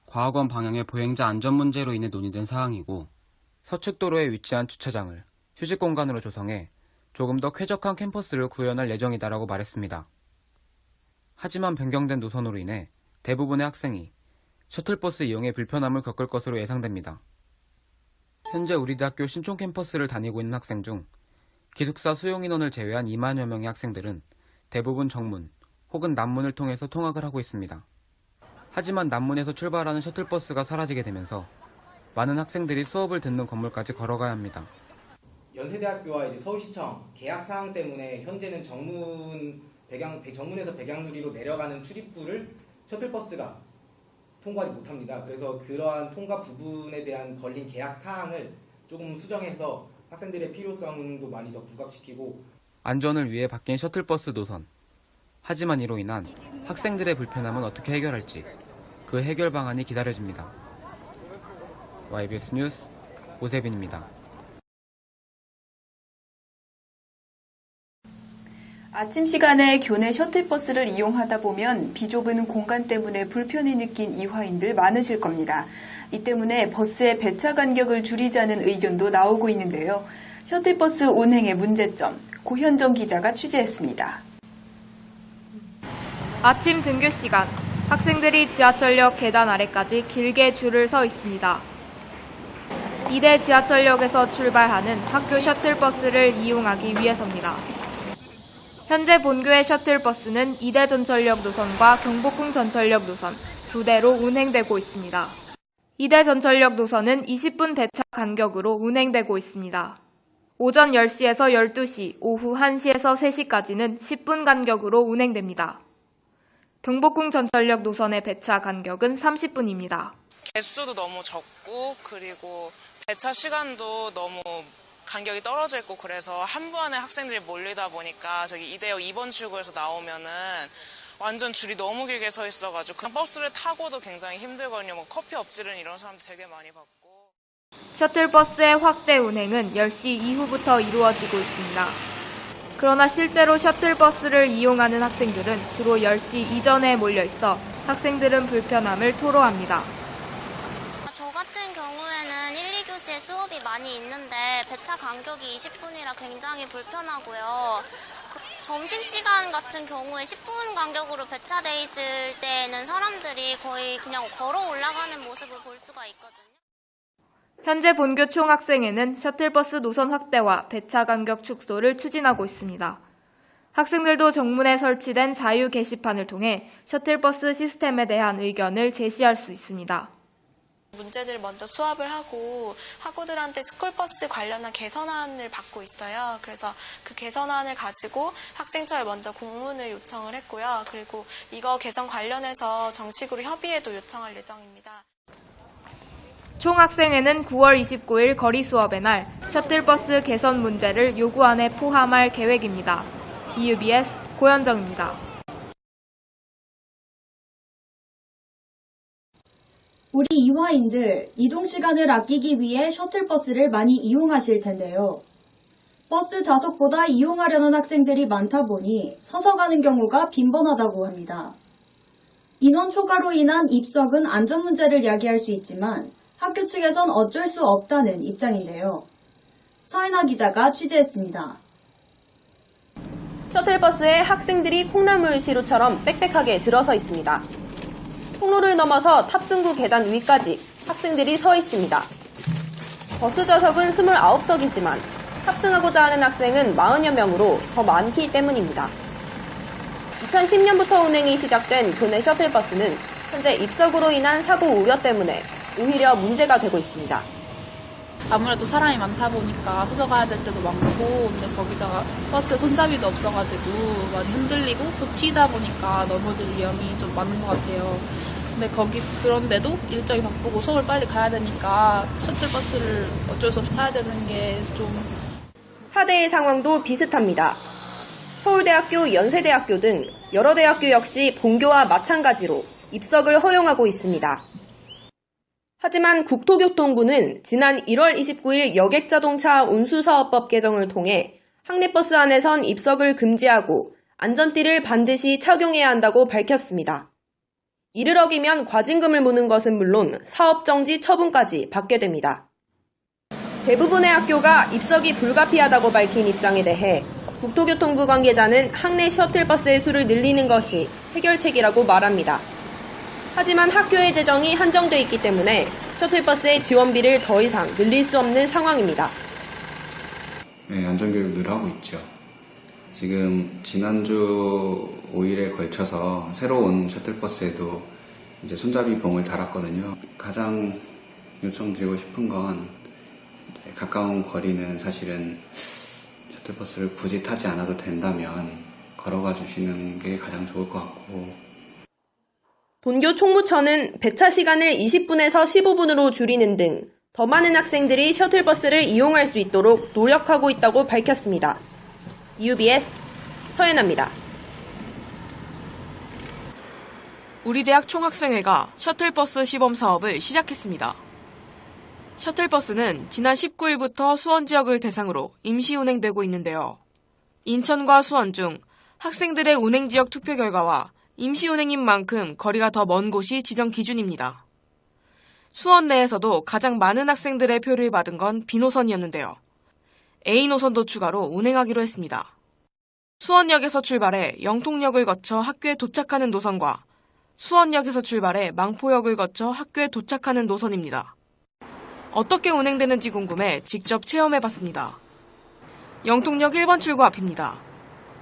과학원 방향의 보행자 안전 문제로 인해 논의된 사항이고 서측도로에 위치한 주차장을 휴식 공간으로 조성해 조금 더 쾌적한 캠퍼스를 구현할 예정이다라고 말했습니다. 하지만 변경된 노선으로 인해 대부분의 학생이 셔틀버스 이용에 불편함을 겪을 것으로 예상됩니다. 현재 우리 대학교 신촌 캠퍼스를 다니고 있는 학생 중 기숙사 수용 인원을 제외한 2만여 명의 학생들은 대부분 정문 혹은 남문을 통해서 통학을 하고 있습니다. 하지만 남문에서 출발하는 셔틀버스가 사라지게 되면서 많은 학생들이 수업을 듣는 건물까지 걸어가야 합니다. 연세대학교와 이제 서울시청 계약 사항 때문에 현재는 정문에서 백양누리로 내려가는 출입구를 셔틀버스가 통과하지 못합니다. 그래서 그러한 통과 부분에 대한 걸린 계약 사항을 조금 수정해서 학생들의 필요성도 많이 더 부각시키고 안전을 위해 바뀐 셔틀버스 노선. 하지만 이로 인한 학생들의 불편함은 어떻게 해결할지 그 해결 방안이 기다려집니다. YBS 뉴스 오세빈입니다. 아침 시간에 교내 셔틀버스를 이용하다 보면 비좁은 공간 때문에 불편을 느낀 이화인들 많으실 겁니다. 이 때문에 버스의 배차 간격을 줄이자는 의견도 나오고 있는데요. 셔틀버스 운행의 문제점, 고현정 기자가 취재했습니다. 아침 등교 시간, 학생들이 지하철역 계단 아래까지 길게 줄을 서 있습니다. 이대 지하철역에서 출발하는 학교 셔틀버스를 이용하기 위해서입니다. 현재 본교의 셔틀버스는 이대 전철역 노선과 경복궁 전철역 노선 두 대로 운행되고 있습니다. 이대 전철역 노선은 20분 배차 간격으로 운행되고 있습니다. 오전 10시에서 12시, 오후 1시에서 3시까지는 10분 간격으로 운행됩니다. 경복궁 전철역 노선의 배차 간격은 30분입니다. 개수도 너무 적고 그리고 배차 시간도 너무 간격이 떨어져 있고 그래서 한 번에 학생들이 몰리다 보니까 저기 이대역 2번 출구에서 나오면은 완전 줄이 너무 길게 서 있어가지고 그냥 버스를 타고도 굉장히 힘들거든요. 뭐 커피 엎지르는 이런 사람도 되게 많이 봤고. 셔틀버스의 확대 운행은 10시 이후부터 이루어지고 있습니다. 그러나 실제로 셔틀버스를 이용하는 학생들은 주로 10시 이전에 몰려 있어 학생들은 불편함을 토로합니다. 저 같은 경우에는 1, 2교시에 수업이 많이 있는데 배차 간격이 20분이라 굉장히 불편하고요. 점심시간 같은 경우에 10분 간격으로 배차돼 있을 때는 사람들이 거의 그냥 걸어 올라가는 모습을 볼 수가 있거든요. 현재 본교 총학생회는 셔틀버스 노선 확대와 배차 간격 축소를 추진하고 있습니다. 학생들도 정문에 설치된 자유 게시판을 통해 셔틀버스 시스템에 대한 의견을 제시할 수 있습니다. 문제들을 먼저 수합을 하고 학우들한테 스쿨버스 관련한 개선안을 받고 있어요. 그래서 그 개선안을 가지고 학생처에 먼저 공문을 요청을 했고요. 그리고 이거 개선 관련해서 정식으로 협의회도 요청할 예정입니다. 총학생회는 9월 29일 거리 수업의 날 셔틀버스 개선 문제를 요구안에 포함할 계획입니다. EUBS 고현정입니다. 우리 이화인들 이동 시간을 아끼기 위해 셔틀버스를 많이 이용하실 텐데요. 버스 좌석보다 이용하려는 학생들이 많다 보니 서서 가는 경우가 빈번하다고 합니다. 인원 초과로 인한 입석은 안전 문제를 야기할 수 있지만 학교 측에선 어쩔 수 없다는 입장인데요. 서인아 기자가 취재했습니다. 셔틀버스에 학생들이 콩나물 시루처럼 빽빽하게 들어서 있습니다. 통로를 넘어서 탑승구 계단 위까지 학생들이 서 있습니다. 버스 좌석은 29석이지만 탑승하고자 하는 학생은 40여 명으로 더 많기 때문입니다. 2010년부터 운행이 시작된 교내 셔틀버스는 현재 입석으로 인한 사고 우려 때문에 오히려 문제가 되고 있습니다. 아무래도 사람이 많다 보니까 서서 가야 될 때도 많고, 근데 거기다가 버스 손잡이도 없어가지고 많이 흔들리고 또 치다 보니까 넘어질 위험이 좀 많은 것 같아요. 근데 그런데도 일정이 바쁘고 수업을 빨리 가야 되니까 셔틀버스를 어쩔 수 없이 타야 되는 게 좀. 타대의 상황도 비슷합니다. 서울대학교, 연세대학교 등 여러 대학교 역시 본교와 마찬가지로 입석을 허용하고 있습니다. 하지만 국토교통부는 지난 1월 29일 여객자동차 운수사업법 개정을 통해 학내버스 안에선 입석을 금지하고 안전띠를 반드시 착용해야 한다고 밝혔습니다. 이를 어기면 과징금을 무는 것은 물론 사업정지 처분까지 받게 됩니다. 대부분의 학교가 입석이 불가피하다고 밝힌 입장에 대해 국토교통부 관계자는 학내 셔틀버스의 수를 늘리는 것이 해결책이라고 말합니다. 하지만 학교의 재정이 한정돼 있기 때문에 셔틀버스의 지원비를 더 이상 늘릴 수 없는 상황입니다. 네, 안전교육 늘 하고 있죠. 지금 지난주 5일에 걸쳐서 새로운 셔틀버스에도 이제 손잡이 봉을 달았거든요. 가장 요청드리고 싶은 건 가까운 거리는 사실은 셔틀버스를 굳이 타지 않아도 된다면 걸어가 주시는 게 가장 좋을 것 같고, 본교 총무처는 배차 시간을 20분에서 15분으로 줄이는 등 더 많은 학생들이 셔틀버스를 이용할 수 있도록 노력하고 있다고 밝혔습니다. EUBS 서연아입니다. 우리 대학 총학생회가 셔틀버스 시범 사업을 시작했습니다. 셔틀버스는 지난 19일부터 수원 지역을 대상으로 임시 운행되고 있는데요. 인천과 수원 중 학생들의 운행 지역 투표 결과와 임시 운행인 만큼 거리가 더 먼 곳이 지정 기준입니다. 수원 내에서도 가장 많은 학생들의 표를 받은 건 B노선이었는데요. A노선도 추가로 운행하기로 했습니다. 수원역에서 출발해 영통역을 거쳐 학교에 도착하는 노선과 수원역에서 출발해 망포역을 거쳐 학교에 도착하는 노선입니다. 어떻게 운행되는지 궁금해 직접 체험해봤습니다. 영통역 1번 출구 앞입니다.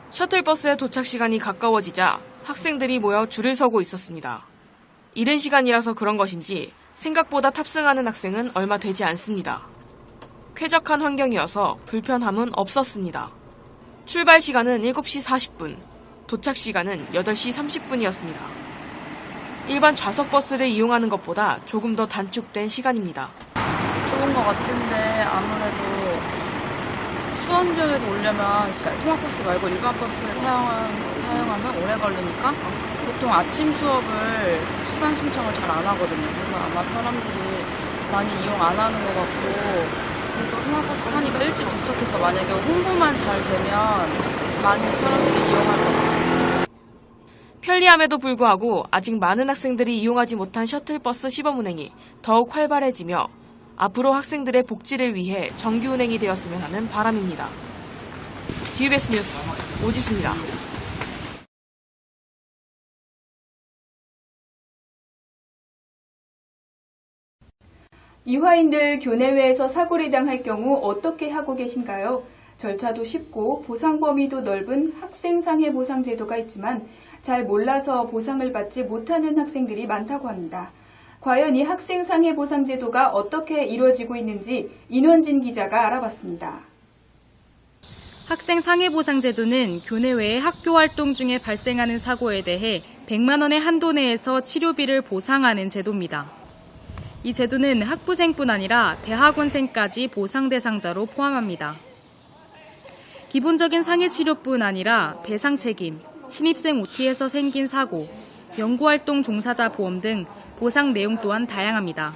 셔틀버스의 도착 시간이 가까워지자 학생들이 모여 줄을 서고 있었습니다. 이른 시간이라서 그런 것인지 생각보다 탑승하는 학생은 얼마 되지 않습니다. 쾌적한 환경이어서 불편함은 없었습니다. 출발 시간은 7시 40분, 도착 시간은 8시 30분이었습니다. 일반 좌석 버스를 이용하는 것보다 조금 더 단축된 시간입니다. 좋은 것 같은데 아무래도 수원 지역에서 오려면 통학버스 말고 일반 버스를 사용하면 오래 걸리니까 보통 아침 수업을 수강 신청을 잘 안 하거든요. 그래서 아마 사람들이 많이 이용 안 하는 것 같고, 그래도 통학버스 타니까 일찍 도착해서 만약에 홍보만 잘 되면 많이 사람들이 이용할 것 같아요. 편리함에도 불구하고 아직 많은 학생들이 이용하지 못한 셔틀버스 시범 운행이 더욱 활발해지며 앞으로 학생들의 복지를 위해 정규 운행이 되었으면 하는 바람입니다. DBS 뉴스 오짓입니다. 이화인들 교내외에서 사고를 당할 경우 어떻게 하고 계신가요? 절차도 쉽고 보상 범위도 넓은 학생상해보상제도가 있지만 잘 몰라서 보상을 받지 못하는 학생들이 많다고 합니다. 과연 이 학생상해보상제도가 어떻게 이루어지고 있는지 인원진 기자가 알아봤습니다. 학생상해보상제도는 교내외의 학교활동 중에 발생하는 사고에 대해 100만 원의 한도 내에서 치료비를 보상하는 제도입니다. 이 제도는 학부생뿐 아니라 대학원생까지 보상 대상자로 포함합니다. 기본적인 상해 치료뿐 아니라 배상 책임, 신입생 OT에서 생긴 사고, 연구활동 종사자 보험 등 보상 내용 또한 다양합니다.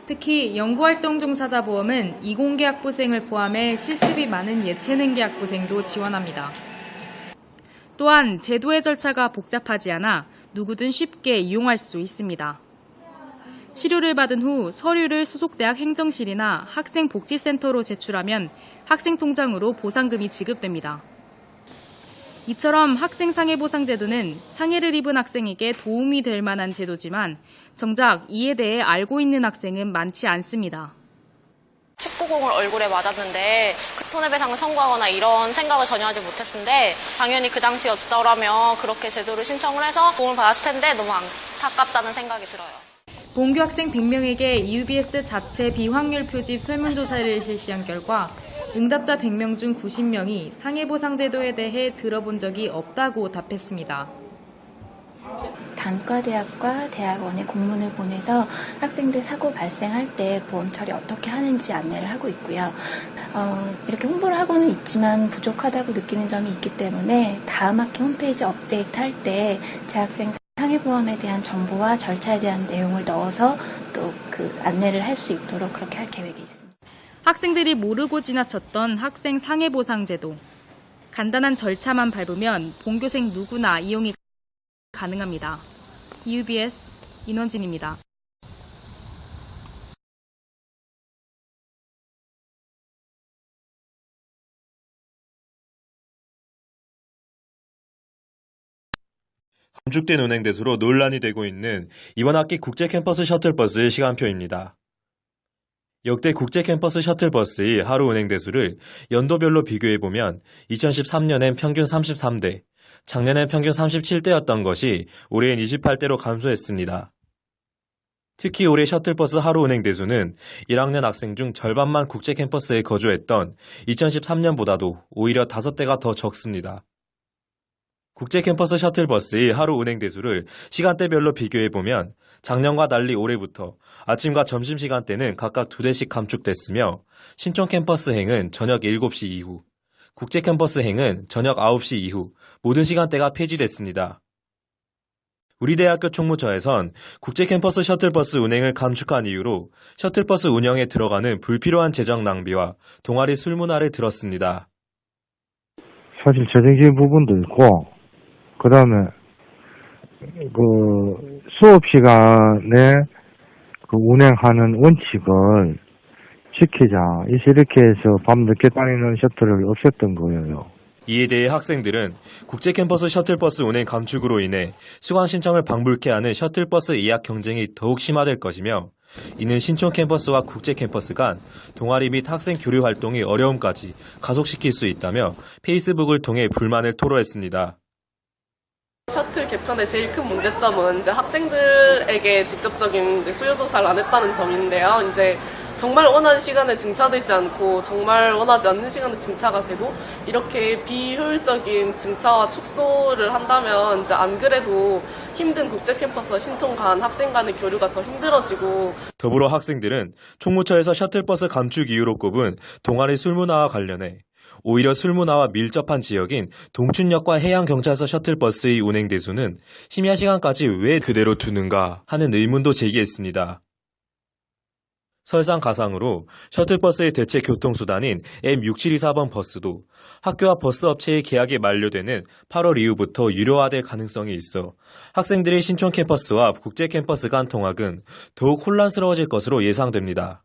특히 연구활동 종사자 보험은 이공계 학부생을 포함해 실습이 많은 예체능계 학부생도 지원합니다. 또한 제도의 절차가 복잡하지 않아 누구든 쉽게 이용할 수 있습니다. 치료를 받은 후 서류를 소속대학 행정실이나 학생복지센터로 제출하면 학생 통장으로 보상금이 지급됩니다. 이처럼 학생상해보상제도는 상해를 입은 학생에게 도움이 될 만한 제도지만 정작 이에 대해 알고 있는 학생은 많지 않습니다. 축구공을 얼굴에 맞았는데 손해배상을 청구하거나 이런 생각을 전혀 하지 못했는데 당연히 그 당시였더라면 그렇게 제도를 신청을 해서 도움을 받았을 텐데 너무 안타깝다는 생각이 들어요. 본교 학생 100명에게 EUBS 자체 비확률 표집 설문조사를 실시한 결과 응답자 100명 중 90명이 상해보상제도에 대해 들어본 적이 없다고 답했습니다. 단과대학과 대학원에 공문을 보내서 학생들 사고 발생할 때 보험 처리 어떻게 하는지 안내를 하고 있고요. 이렇게 홍보를 하고는 있지만 부족하다고 느끼는 점이 있기 때문에 다음 학기 홈페이지 업데이트할 때 재학생 상해보험에 대한 정보와 절차에 대한 내용을 넣어서 또 그 안내를 할 수 있도록 그렇게 할 계획이 있습니다. 학생들이 모르고 지나쳤던 학생 상해보상제도. 간단한 절차만 밟으면 본교생 누구나 이용이 가능합니다. EUBS 인원진입니다. 감축된 운행 대수로 논란이 되고 있는 이번 학기 국제 캠퍼스 셔틀버스의 시간표입니다. 역대 국제 캠퍼스 셔틀버스의 하루 운행 대수를 연도별로 비교해보면 2013년엔 평균 33대, 작년엔 평균 37대였던 것이 올해엔 28대로 감소했습니다. 특히 올해 셔틀버스 하루 운행 대수는 1학년 학생 중 절반만 국제 캠퍼스에 거주했던 2013년보다도 오히려 5대가 더 적습니다. 국제 캠퍼스 셔틀버스의 하루 운행 대수를 시간대별로 비교해보면 작년과 달리 올해부터 아침과 점심시간대는 각각 2대씩 감축됐으며 신촌 캠퍼스행은 저녁 7시 이후, 국제 캠퍼스행은 저녁 9시 이후 모든 시간대가 폐지됐습니다. 우리 대학교 총무처에선 국제 캠퍼스 셔틀버스 운행을 감축한 이유로 셔틀버스 운영에 들어가는 불필요한 재정 낭비와 동아리 술 문화를 들었습니다. 사실 재정적인 부분도 있고 그 다음에, 수업 시간에 운행하는 원칙을 지키자. 이렇게 해서 밤늦게 다니는 셔틀을 없앴던 거예요. 이에 대해 학생들은 국제 캠퍼스 셔틀버스 운행 감축으로 인해 수강 신청을 방불케 하는 셔틀버스 예약 경쟁이 더욱 심화될 것이며, 이는 신촌 캠퍼스와 국제 캠퍼스 간 동아리 및 학생 교류 활동의 어려움까지 가속시킬 수 있다며 페이스북을 통해 불만을 토로했습니다. 셔틀 개편의 제일 큰 문제점은 이제 학생들에게 직접적인 수요 조사를 안 했다는 점인데요. 이제 정말 원하는 시간에 증차되지 않고 정말 원하지 않는 시간에 증차가 되고 이렇게 비효율적인 증차와 축소를 한다면 이제 안 그래도 힘든 국제 캠퍼스와 신촌 간 학생 간의 교류가 더 힘들어지고. 더불어 학생들은 총무처에서 셔틀버스 감축 이유로 꼽은 동아리 술문화와 관련해 오히려 술문화와 밀접한 지역인 동춘역과 해양경찰서 셔틀버스의 운행 대수는 심야 시간까지 왜 그대로 두는가 하는 의문도 제기했습니다. 설상 가상으로 셔틀버스의 대체 교통수단인 M6724번 버스도 학교와 버스업체의 계약이 만료되는 8월 이후부터 유료화될 가능성이 있어 학생들의 신촌 캠퍼스와 국제 캠퍼스 간 통학은 더욱 혼란스러워질 것으로 예상됩니다.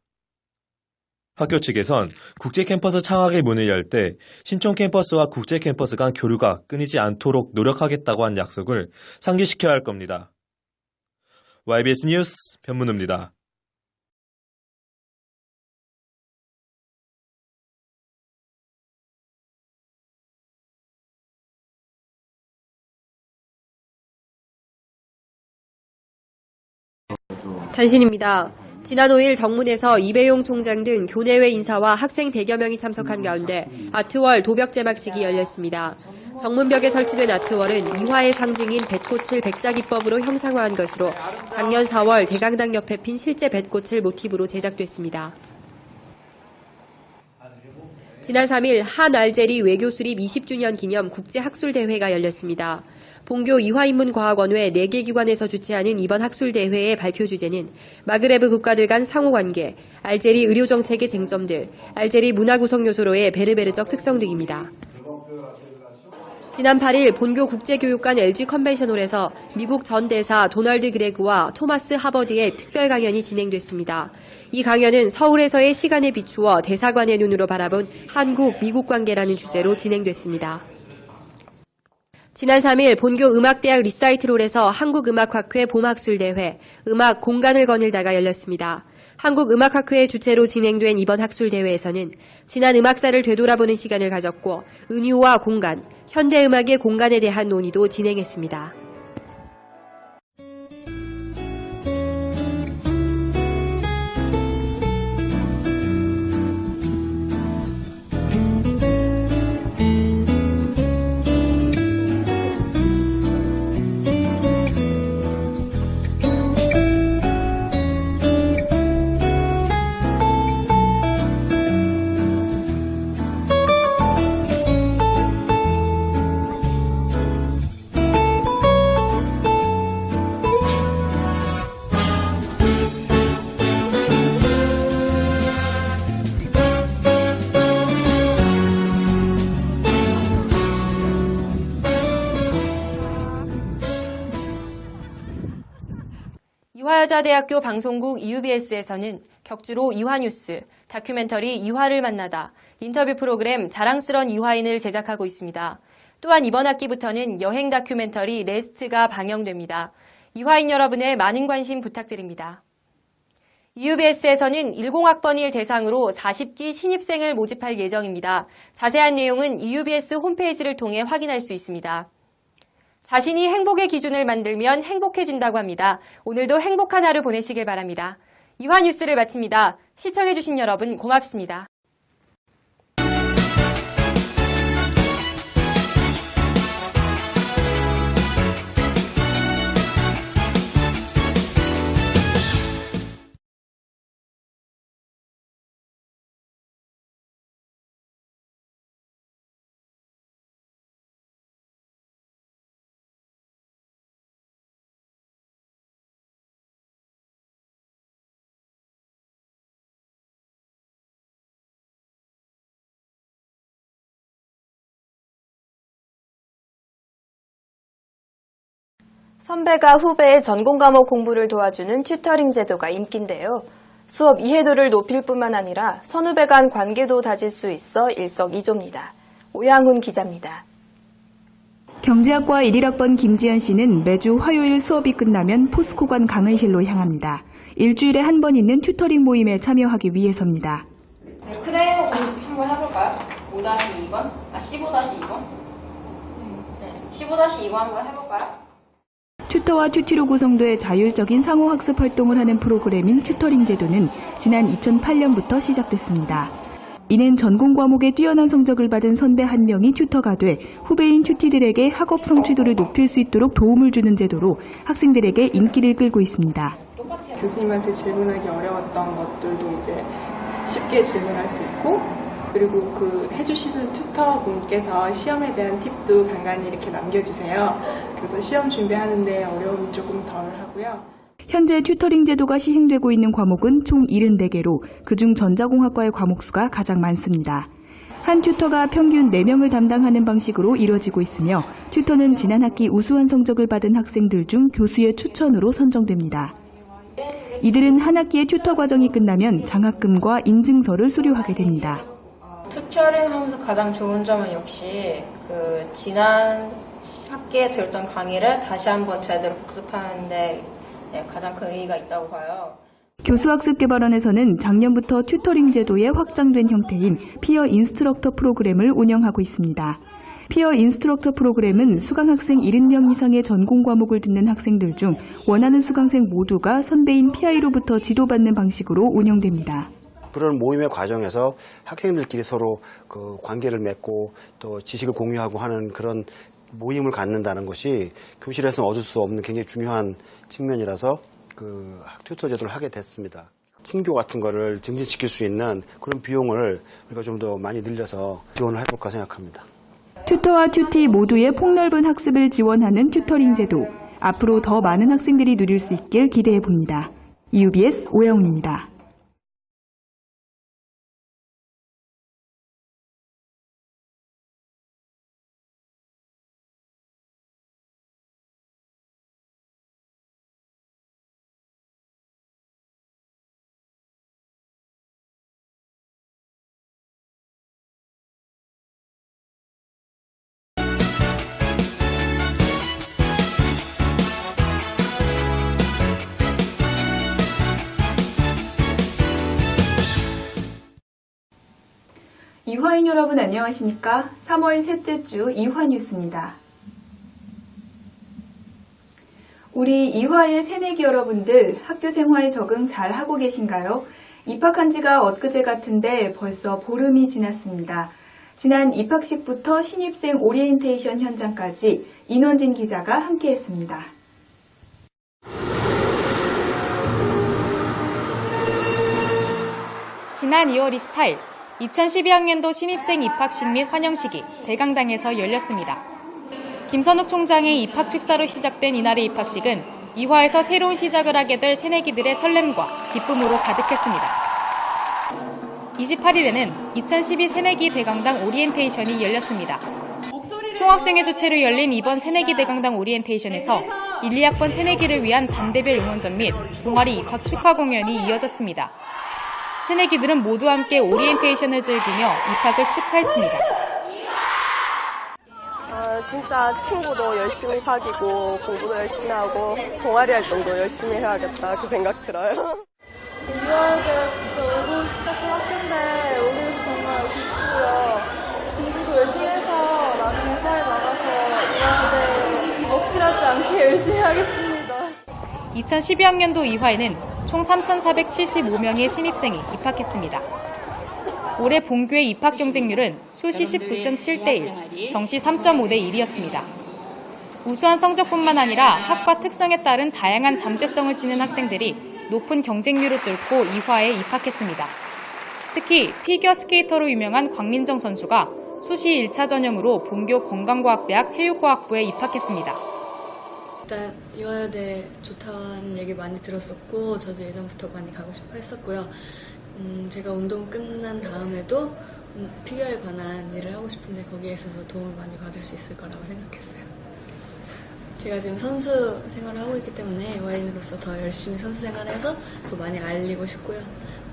학교 측에선 국제 캠퍼스 창학의 문을 열 때 신촌 캠퍼스와 국제 캠퍼스 간 교류가 끊이지 않도록 노력하겠다고 한 약속을 상기시켜야 할 겁니다. YBS 뉴스 변문우입니다. 단신입니다. 지난 5일 정문에서 이배용 총장 등 교내외 인사와 학생 100여 명이 참석한 가운데 아트월 도벽 제막식이 열렸습니다. 정문벽에 설치된 아트월은 이화의 상징인 뱃꽃을 백자기법으로 형상화한 것으로 작년 4월 대강당 옆에 핀 실제 뱃꽃을 모티브로 제작됐습니다. 지난 3일 한알제리 외교 수립 20주년 기념 국제학술대회가 열렸습니다. 본교 이화인문과학원회 4개 기관에서 주최하는 이번 학술대회의 발표 주제는 마그레브 국가들 간 상호관계, 알제리 의료정책의 쟁점들, 알제리 문화 구성 요소로의 베르베르적 특성 등입니다. 지난 8일 본교 국제교육관 LG 컨벤션홀에서 미국 전 대사 도널드 그레그와 토마스 하버드의 특별 강연이 진행됐습니다. 이 강연은 서울에서의 시간에 비추어 대사관의 눈으로 바라본 한국-미국 관계라는 주제로 진행됐습니다. 지난 3일 본교 음악대학 리사이틀홀에서 한국음악학회 봄학술대회, 음악 공간을 거닐다가 열렸습니다. 한국음악학회의 주최로 진행된 이번 학술대회에서는 지난 음악사를 되돌아보는 시간을 가졌고 은유와 공간, 현대음악의 공간에 대한 논의도 진행했습니다. 이화여자대학교 방송국 EUBS에서는 격주로 이화뉴스, 다큐멘터리 이화를 만나다, 인터뷰 프로그램 자랑스런 이화인을 제작하고 있습니다. 또한 이번 학기부터는 여행 다큐멘터리 레스트가 방영됩니다. 이화인 여러분의 많은 관심 부탁드립니다. EUBS에서는 10학번일 대상으로 40기 신입생을 모집할 예정입니다. 자세한 내용은 EUBS 홈페이지를 통해 확인할 수 있습니다. 자신이 행복의 기준을 만들면 행복해진다고 합니다. 오늘도 행복한 하루 보내시길 바랍니다. 이화 뉴스를 마칩니다. 시청해주신 여러분 고맙습니다. 선배가 후배의 전공 과목 공부를 도와주는 튜터링 제도가 인기인데요. 수업 이해도를 높일 뿐만 아니라 선후배 간 관계도 다질 수 있어 일석이조입니다. 오양훈 기자입니다. 경제학과 11학번 김지연 씨는 매주 화요일 수업이 끝나면 포스코관 강의실로 향합니다. 일주일에 한 번 있는 튜터링 모임에 참여하기 위해서입니다. 크레이머 한번 해볼까요? 5-2번? 15-2번? 네, 15-2번 한번 해볼까요? 튜터와 튜티로 구성돼 자율적인 상호학습 활동을 하는 프로그램인 튜터링 제도는 지난 2008년부터 시작됐습니다. 이는 전공 과목에 뛰어난 성적을 받은 선배 한 명이 튜터가 돼 후배인 튜티들에게 학업 성취도를 높일 수 있도록 도움을 주는 제도로 학생들에게 인기를 끌고 있습니다. 교수님한테 질문하기 어려웠던 것들도 이제 쉽게 질문할 수 있고, 그리고 그 해주시는 튜터 분께서 시험에 대한 팁도 간간히 이렇게 남겨주세요. 그래서 시험 준비하는데 어려움이 조금 덜 하고요. 현재 튜터링 제도가 시행되고 있는 과목은 총 74개로 그중 전자공학과의 과목 수가 가장 많습니다. 한 튜터가 평균 4명을 담당하는 방식으로 이뤄지고 있으며 튜터는 지난 학기 우수한 성적을 받은 학생들 중 교수의 추천으로 선정됩니다. 이들은 한 학기의 튜터 과정이 끝나면 장학금과 인증서를 수료하게 됩니다. 튜터링 하면서 가장 좋은 점은 역시 그 지난 학기에 들었던 강의를 다시 한번 제대로 복습하는데 가장 큰 의의가 있다고 봐요. 교수학습개발원에서는 작년부터 튜터링 제도의 확장된 형태인 피어 인스트럭터 프로그램을 운영하고 있습니다. 피어 인스트럭터 프로그램은 수강학생 70명 이상의 전공 과목을 듣는 학생들 중 원하는 수강생 모두가 선배인 PI로부터 지도받는 방식으로 운영됩니다. 그런 모임의 과정에서 학생들끼리 서로 그 관계를 맺고 또 지식을 공유하고 하는 그런 모임을 갖는다는 것이 교실에서는 얻을 수 없는 굉장히 중요한 측면이라서 그 튜터 제도를 하게 됐습니다. 친교 같은 거를 증진시킬 수 있는 그런 비용을 우리가 좀 더 많이 늘려서 지원을 해볼까 생각합니다. 튜터와 튜티 모두의 폭넓은 학습을 지원하는 튜터링 제도. 앞으로 더 많은 학생들이 누릴 수 있길 기대해 봅니다. UBS 오영훈입니다. 이화인 여러분 안녕하십니까? 3월 셋째 주 이화 뉴스입니다. 우리 이화의 새내기 여러분들 학교 생활 적응 잘 하고 계신가요? 입학한 지가 엊그제 같은데 벌써 보름이 지났습니다. 지난 입학식부터 신입생 오리엔테이션 현장까지 인원진 기자가 함께했습니다. 지난 2월 24일 2012학년도 신입생 입학식 및 환영식이 대강당에서 열렸습니다. 김선욱 총장의 입학 축사로 시작된 이날의 입학식은 이화에서 새로운 시작을 하게 될 새내기들의 설렘과 기쁨으로 가득했습니다. 28일에는 2012 새내기 대강당 오리엔테이션이 열렸습니다. 총학생회 주최로 열린 이번 새내기 대강당 오리엔테이션에서 1, 2학번 새내기를 위한 반대별 응원전 및 동아리 입학 축하 공연이 이어졌습니다. 새내기들은 모두 함께 오리엔테이션을 즐기며 입학을 축하했습니다. 진짜 친구도 열심히 사귀고 공부도 열심히 하고 동아리 활동도 열심히 해야겠다 그 생각 들어요. 유아에게 진짜 오고 싶었던 학교인데 오게 돼서 정말 기쁘고요. 공부도 열심히 해서 나중에 사회 나가서 유아대 먹칠하지 않게 열심히 하겠습니다. 2012학년도 이화에는 총 3,475명의 신입생이 입학했습니다. 올해 본교의 입학 경쟁률은 수시 19.7대 1, 정시 3.5대 1이었습니다. 우수한 성적뿐만 아니라 학과 특성에 따른 다양한 잠재성을 지닌 학생들이 높은 경쟁률을 뚫고 이화에 입학했습니다. 특히 피겨 스케이터로 유명한 광민정 선수가 수시 1차 전형으로 본교 건강과학대학 체육과학부에 입학했습니다. 일단 이화여대 좋다는 얘기 많이 들었었고 저도 예전부터 많이 가고 싶어 했었고요. 제가 운동 끝난 다음에도 피겨에 관한 일을 하고 싶은데 거기에 있어서 도움을 많이 받을 수 있을 거라고 생각했어요. 제가 지금 선수 생활을 하고 있기 때문에 이화인으로서 더 열심히 선수 생활해서 더 많이 알리고 싶고요.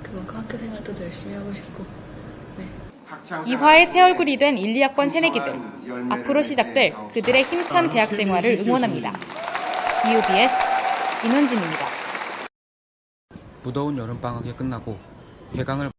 그만큼 학교 생활도 더 열심히 하고 싶고. 네. 이화의 새 얼굴이 된 1, 2학번 새내기들. 앞으로 시작될 그들의 힘찬 대학 생활을 응원합니다. UBS 인원진입니다. 무더운 여름방학이 끝나고 개강을